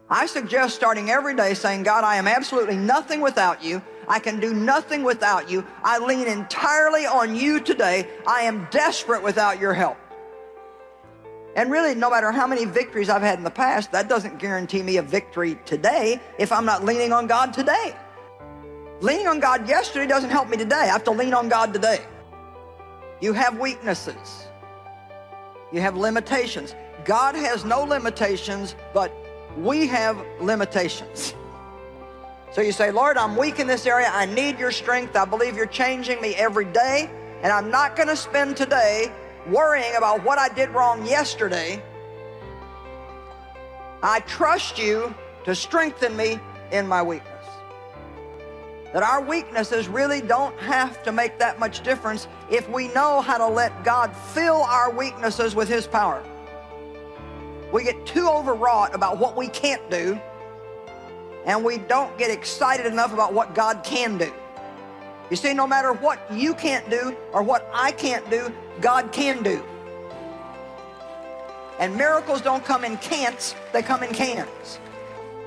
I suggest starting every day saying, God, I am absolutely nothing without you. I can do nothing without you. I lean entirely on you today. I am desperate without your help. And really, no matter how many victories I've had in the past, that doesn't guarantee me a victory today if I'm not leaning on God today. Leaning on God yesterday doesn't help me today. I have to lean on God today. You have weaknesses. You have limitations. God has no limitations, but we have limitations. So you say, Lord, I'm weak in this area. I need your strength. I believe you're changing me every day. And I'm not going to spend today worrying about what I did wrong yesterday. I trust you to strengthen me in my weakness. That our weaknesses really don't have to make that much difference if we know how to let God fill our weaknesses with his power. We get too overwrought about what we can't do, and we don't get excited enough about what God can do. You see, no matter what you can't do or what I can't do, God can do. And miracles don't come in can'ts, they come in cans.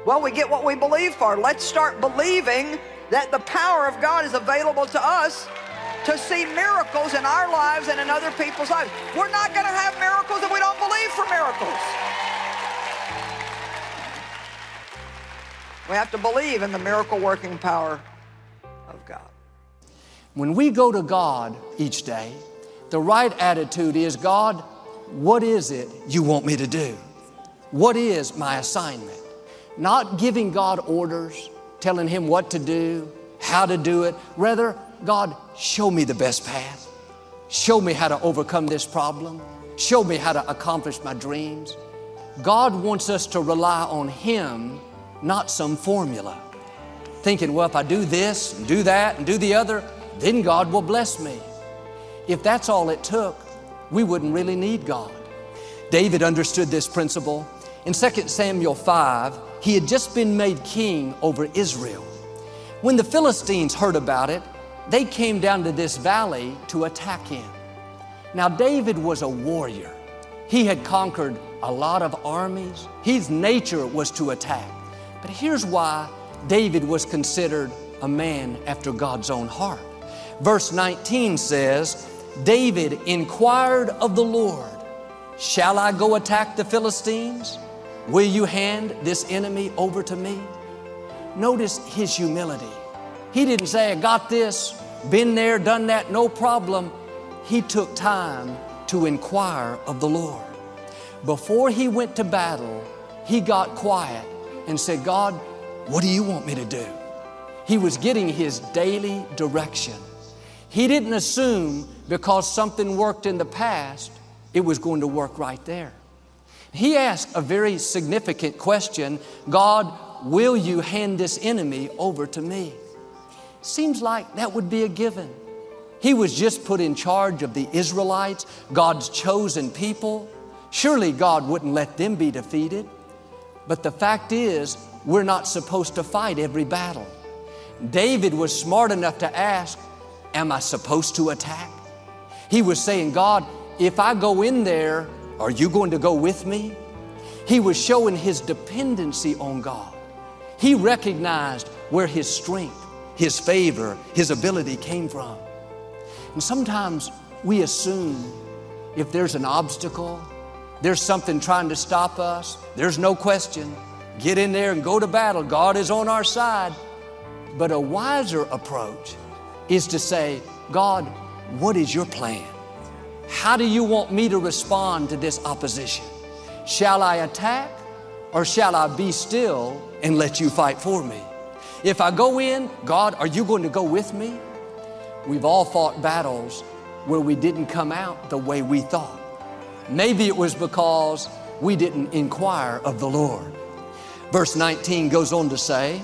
Well, we get what we believe for. Let's start believing that the power of God is available to us to see miracles in our lives and in other people's lives. We're not going to have miracles if we don't believe for miracles. We have to believe in the miracle-working power of God. When we go to God each day, the right attitude is, God, what is it you want me to do? What is my assignment? Not giving God orders, telling him what to do, how to do it. Rather, God, show me the best path. Show me how to overcome this problem. Show me how to accomplish my dreams. God wants us to rely on him, not some formula. Thinking, well, if I do this and do that and do the other, then God will bless me. If that's all it took, we wouldn't really need God. David understood this principle. In 2 Samuel 5, he had just been made king over Israel. When the Philistines heard about it, they came down to this valley to attack him. Now, David was a warrior. He had conquered a lot of armies. His nature was to attack. But here's why David was considered a man after God's own heart. Verse 19 says, David inquired of the Lord, shall I go attack the Philistines? Will you hand this enemy over to me? Notice his humility. He didn't say, I got this, been there, done that, no problem. He took time to inquire of the Lord. Before he went to battle, he got quiet and said, God, what do you want me to do? He was getting his daily direction. He didn't assume because something worked in the past, it was going to work right there. He asked a very significant question, God, will you hand this enemy over to me? Seems like that would be a given. He was just put in charge of the Israelites, God's chosen people. Surely God wouldn't let them be defeated. But the fact is, we're not supposed to fight every battle. David was smart enough to ask, am I supposed to attack? He was saying, God, if I go in there, are you going to go with me? He was showing his dependency on God. He recognized where his strength, his favor, his ability came from. And sometimes we assume if there's an obstacle, there's something trying to stop us, there's no question. Get in there and go to battle. God is on our side. But a wiser approach is to say, God, what is your plan? How do you want me to respond to this opposition? Shall I attack or shall I be still and let you fight for me? If I go in, God, are you going to go with me? We've all fought battles where we didn't come out the way we thought. Maybe it was because we didn't inquire of the Lord. Verse 19 goes on to say,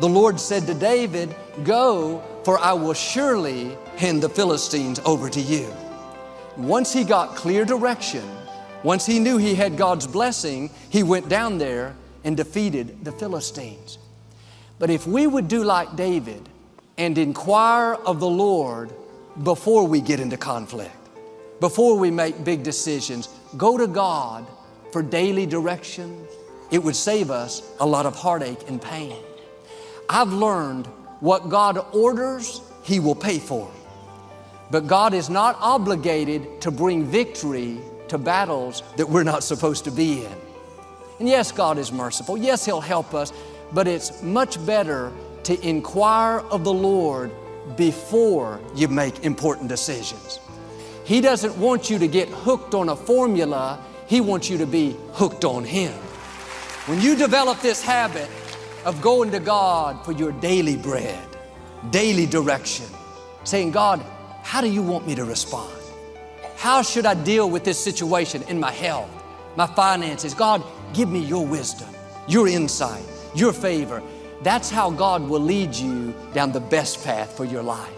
the Lord said to David, go, for I will surely hand the Philistines over to you. Once he got clear direction, once he knew he had God's blessing, he went down there and defeated the Philistines. But if we would do like David and inquire of the Lord before we get into conflict, before we make big decisions, go to God for daily direction, It would save us a lot of heartache and pain. I've learned what God orders, He will pay for. But God is not obligated to bring victory to battles that we're not supposed to be in. And yes, God is merciful. Yes, He'll help us, but it's much better to inquire of the Lord before you make important decisions. He doesn't want you to get hooked on a formula. He wants you to be hooked on Him. When you develop this habit of going to God for your daily bread, daily direction, saying, God, how do you want me to respond? How should I deal with this situation in my health, my finances? God, give me your wisdom, your insight, your favor. That's how God will lead you down the best path for your life.